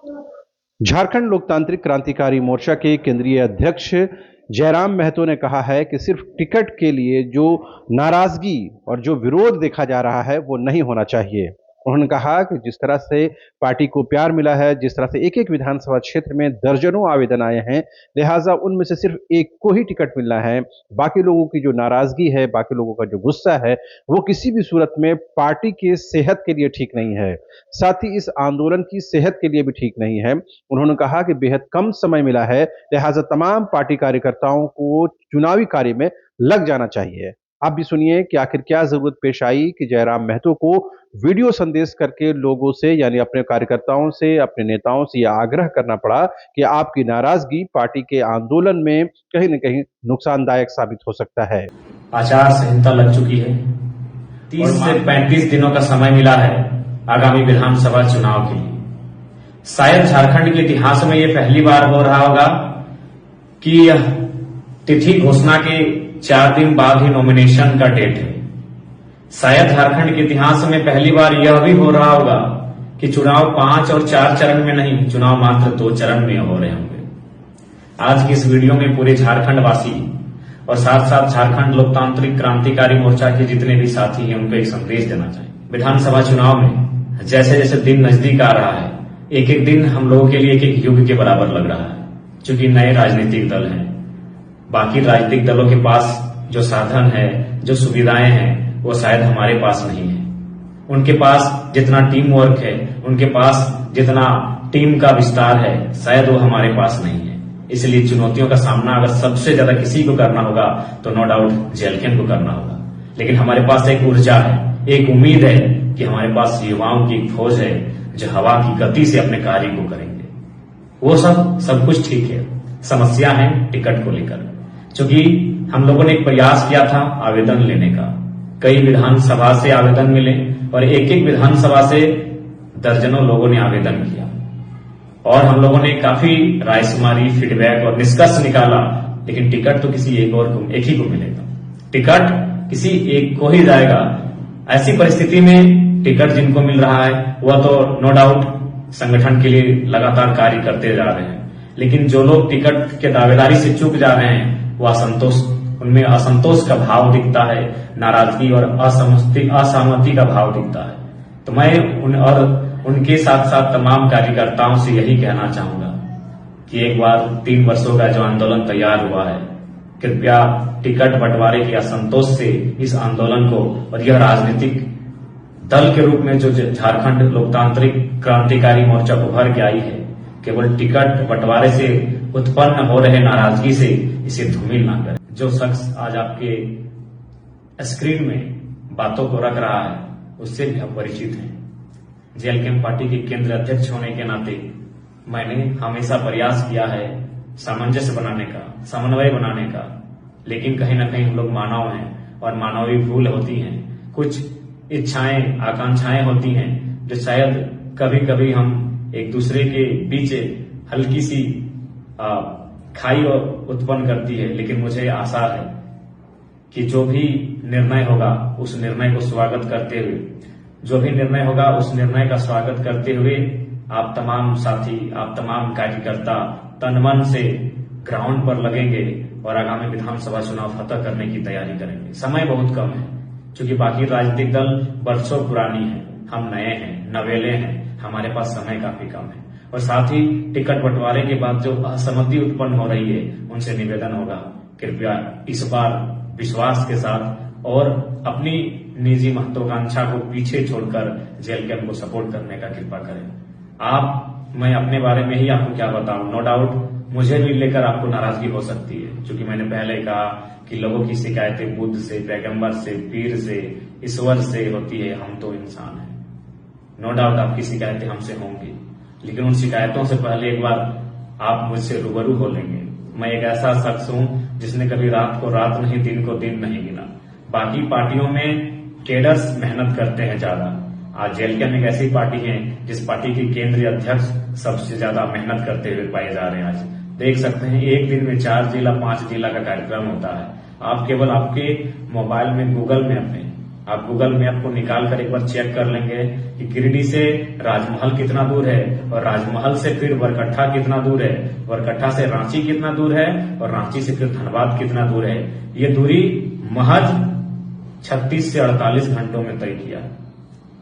झारखंड लोकतांत्रिक क्रांतिकारी मोर्चा के केंद्रीय अध्यक्ष जयराम महतो ने कहा है कि सिर्फ टिकट के लिए जो नाराजगी और जो विरोध देखा जा रहा है वो नहीं होना चाहिए। उन्होंने कहा कि जिस तरह से पार्टी को प्यार मिला है, जिस तरह से एक एक विधानसभा क्षेत्र में दर्जनों आवेदन आए हैं, लिहाजा उनमें से सिर्फ एक को ही टिकट मिलना है। बाकी लोगों की जो नाराजगी है, बाकी लोगों का जो गुस्सा है, वो किसी भी सूरत में पार्टी की सेहत के लिए ठीक नहीं है, साथ ही इस आंदोलन की सेहत के लिए भी ठीक नहीं है। उन्होंने कहा कि बेहद कम समय मिला है, लिहाजा तमाम पार्टी कार्यकर्ताओं को चुनावी कार्य में लग जाना चाहिए। आप भी सुनिए कि आखिर क्या जरूरत पेश आई कि जयराम महतो को वीडियो संदेश करके लोगों से, यानी अपने कार्यकर्ताओं से, अपने नेताओं से यह आग्रह करना पड़ा कि आपकी नाराजगी पार्टी के आंदोलन में कहीं न कहीं नुकसानदायक साबित हो सकता है। आचार संहिता लग चुकी है। 30 से 35 दिनों का समय मिला है आगामी विधानसभा चुनाव के लिए। शायद झारखंड के इतिहास में यह पहली बार हो रहा होगा कि यह तिथि घोषणा के 4 दिन बाद ही नॉमिनेशन का डेट है। शायद झारखंड के इतिहास में पहली बार यह भी हो रहा होगा कि चुनाव 5 और 4 चरण में नहीं, चुनाव मात्र 2 चरण में हो रहे होंगे। आज की इस वीडियो में पूरे झारखंड वासी और साथ साथ झारखंड लोकतांत्रिक क्रांतिकारी मोर्चा के जितने भी साथी हैं उनको एक संदेश देना चाहिए। विधानसभा चुनाव में जैसे जैसे दिन नजदीक आ रहा है, एक एक दिन हम लोगों के लिए एक एक युग के बराबर लग रहा है। क्योंकि नए राजनीतिक दल हैं, बाकी राजनीतिक दलों के पास जो साधन है, जो सुविधाएं हैं, वो शायद हमारे पास नहीं है। उनके पास जितना टीम वर्क है, उनके पास जितना टीम का विस्तार है, शायद वो हमारे पास नहीं है। इसलिए चुनौतियों का सामना अगर सबसे ज्यादा किसी को करना होगा तो नो डाउट जेएलके को करना होगा। लेकिन हमारे पास एक ऊर्जा है, एक उम्मीद है कि हमारे पास युवाओं की एक फौज है जो हवा की गति से अपने कार्य को करेंगे। वो सब कुछ ठीक है। समस्या है टिकट को लेकर, क्योंकि हम लोगों ने एक प्रयास किया था आवेदन लेने का। कई विधानसभा से आवेदन मिले और एक एक विधानसभा से दर्जनों लोगों ने आवेदन किया और हम लोगों ने काफी रायशुमारी, फीडबैक और निष्कर्ष निकाला। लेकिन टिकट तो किसी एक ही को मिलेगा, टिकट किसी एक को ही जाएगा। ऐसी परिस्थिति में टिकट जिनको मिल रहा है वह तो नो डाउट संगठन के लिए लगातार कार्य करते जा रहे हैं। लेकिन जो लोग टिकट के दावेदारी से चूक जा रहे हैं, वो उनमें असंतोष का भाव दिखता है, नाराजगी और असहमति का भाव दिखता है। तो मैं उनके साथ साथ तमाम कार्यकर्ताओं से यही कहना चाहूंगा कि एक बार 3 वर्षों का जो आंदोलन तैयार हुआ है, कृपया टिकट बंटवारे के असंतोष से इस आंदोलन को और यह राजनीतिक दल के रूप में जो झारखंड लोकतांत्रिक क्रांतिकारी मोर्चा उभर के आई है, केवल टिकट बंटवारे से उत्पन्न हो रहे नाराजगी से इसे धूमिल ना करें। जो शख्स आज आपके स्क्रीन में बातों को रख रहा है उससे भी हम परिचित हैं। जेएलके पार्टी के केंद्रीय अध्यक्ष होने के नाते मैंने हमेशा प्रयास किया है सामंजस्य बनाने का, समन्वय बनाने का। लेकिन कहीं ना कहीं हम लोग मानव हैं और मानवीय भूल होती हैं, कुछ इच्छाएं, आकांक्षाएं होती हैं जो शायद कभी कभी हम एक दूसरे के बीच हल्की सी खाई उत्पन्न करती है। लेकिन मुझे आशा है कि जो भी निर्णय होगा उस निर्णय को स्वागत करते हुए, जो भी निर्णय होगा उस निर्णय का स्वागत करते हुए आप तमाम साथी, आप तमाम कार्यकर्ता तन मन से ग्राउंड पर लगेंगे और आगामी विधानसभा चुनाव फतह करने की तैयारी करेंगे। समय बहुत कम है, क्योंकि बाकी राजनीतिक दल वर्षों पुरानी है, हम नए हैं, नवेले हैं, हमारे पास समय काफी कम है। और साथ ही टिकट बंटवारे के बाद जो असहमति उत्पन्न हो रही है, उनसे निवेदन होगा कृपया इस बार विश्वास के साथ और अपनी निजी महत्वाकांक्षा को पीछे छोड़कर जेएलके को सपोर्ट करने का कृपा करें। मैं अपने बारे में ही आपको क्या बताऊं, नो डाउट मुझे भी लेकर आपको नाराजगी हो सकती है, क्योंकि मैंने पहले कहा कि लोगों की शिकायतें बुद्ध से, पैगंबर से, पीर से, ईश्वर से होती है, हम तो इंसान हैं। नो डाउट आपकी शिकायतें हमसे होंगी, लेकिन उन शिकायतों से पहले एक बार आप मुझसे रूबरू हो लेंगे। मैं एक ऐसा शख्स हूं जिसने कभी रात को रात नहीं, दिन को दिन नहीं गिना। बाकी पार्टियों में कैडर्स मेहनत करते हैं ज्यादा, आज जेएलके में एक ऐसी पार्टी है जिस पार्टी के केंद्रीय अध्यक्ष सबसे ज्यादा मेहनत करते हुए पाए जा रहे हैं। आज देख सकते हैं एक दिन में 4 जिला 5 जिला का कार्यक्रम होता है। आप केवल आपके मोबाइल में, गूगल में अपने आप गूगल मैप को निकाल कर एक बार चेक कर लेंगे कि गिरिडीह से राजमहल कितना दूर है और राजमहल से फिर बरकट्ठा कितना दूर है, बरकट्ठा से रांची कितना दूर है और रांची से फिर धनबाद कितना दूर है। ये दूरी महज 36 से 48 घंटों में तय किया,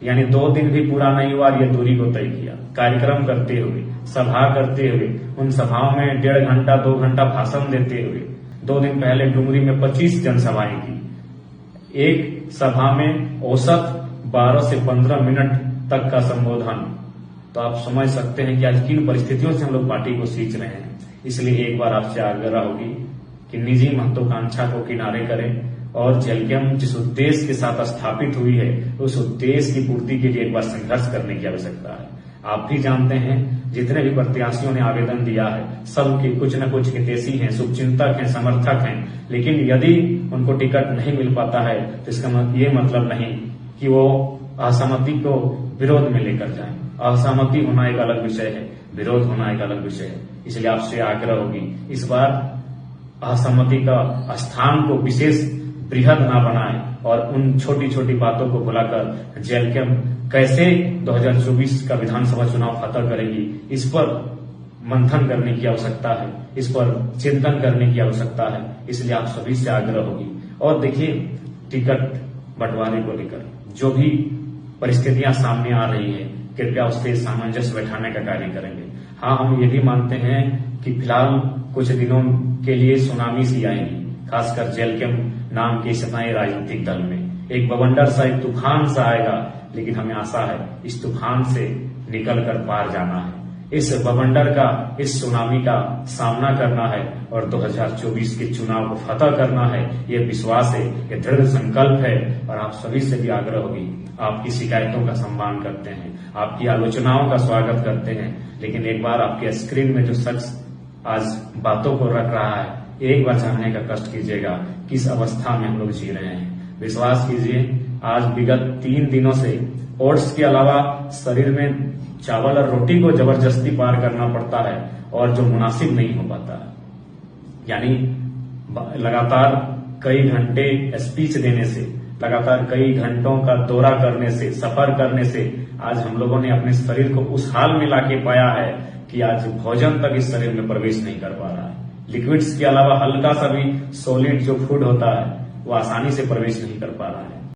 यानी 2 दिन भी पूरा नहीं हुआ ये दूरी को तय किया। कार्यक्रम करते हुए, सभा करते हुए, उन सभाओं में 1.5 घंटा 2 घंटा भाषण देते हुए 2 दिन पहले डुमरी में 25 जनसभाएं की। एक सभा में औसत 12 से 15 मिनट तक का संबोधन। तो आप समझ सकते हैं कि आज किन परिस्थितियों से हम लोग पार्टी को सींच रहे हैं। इसलिए एक बार आपसे आग्रह होगी कि निजी महत्वाकांक्षा को किनारे करें और जेलकेम जिस उद्देश्य के साथ स्थापित हुई है उस उद्देश्य की पूर्ति के लिए एक बार संघर्ष करने की आवश्यकता है। आप भी जानते हैं जितने भी प्रत्याशियों ने आवेदन दिया है सबके कुछ न कुछ हितैषी हैं, शुभचिंतक हैं, समर्थक हैं, लेकिन यदि उनको टिकट नहीं मिल पाता है तो इसका ये मतलब नहीं कि वो असहमति को विरोध में लेकर जाएं। असहमति होना एक अलग विषय है, विरोध होना एक अलग विषय है। इसलिए आपसे आग्रह होगी इस बार असहमति का स्थान को विशेष बृहद ना बनाएं और उन छोटी छोटी बातों को भुलाकर जेलकेम कैसे 2024 का विधानसभा चुनाव फतह करेगी इस पर मंथन करने की आवश्यकता है, इस पर चिंतन करने की आवश्यकता है। इसलिए आप सभी से आग्रह होगी। और देखिए, टिकट बंटवारे को लेकर जो भी परिस्थितियां सामने आ रही है कृपया उससे सामंजस्य बैठाने का कार्य करेंगे। हाँ, हम ये भी मानते हैं कि फिलहाल कुछ दिनों के लिए सुनामी सी आएगी, खासकर जेलकेम नाम के इस नए राजनीतिक दल में एक बवंडर सा, एक तूफान सा आएगा, लेकिन हमें आशा है इस तूफान से निकलकर पार जाना है, इस बवंडर का, इस सुनामी का सामना करना है और 2024 के चुनाव को फतह करना है। ये विश्वास है, ये दृढ़ संकल्प है। और आप सभी से भी आग्रह होगी, आपकी शिकायतों का सम्मान करते हैं, आपकी आलोचनाओं का स्वागत करते हैं, लेकिन एक बार आपके स्क्रीन में जो शख्स आज बातों को रख रहा है एक बार जानने का कष्ट कीजिएगा किस अवस्था में हम लोग जी रहे हैं। विश्वास कीजिए, आज विगत 3 दिनों से ओट्स के अलावा शरीर में चावल और रोटी को जबरदस्ती पार करना पड़ता है और जो मुनासिब नहीं हो पाता। यानी लगातार कई घंटे स्पीच देने से, लगातार कई घंटों का दौरा करने से, सफर करने से आज हम लोगों ने अपने शरीर को उस हाल में लाके पाया है कि आज भोजन तक इस शरीर में प्रवेश नहीं कर पा रहा है। लिक्विड्स के अलावा हल्का सा भी सॉलिड जो फूड होता है वो आसानी से प्रवेश नहीं कर पा रहा है।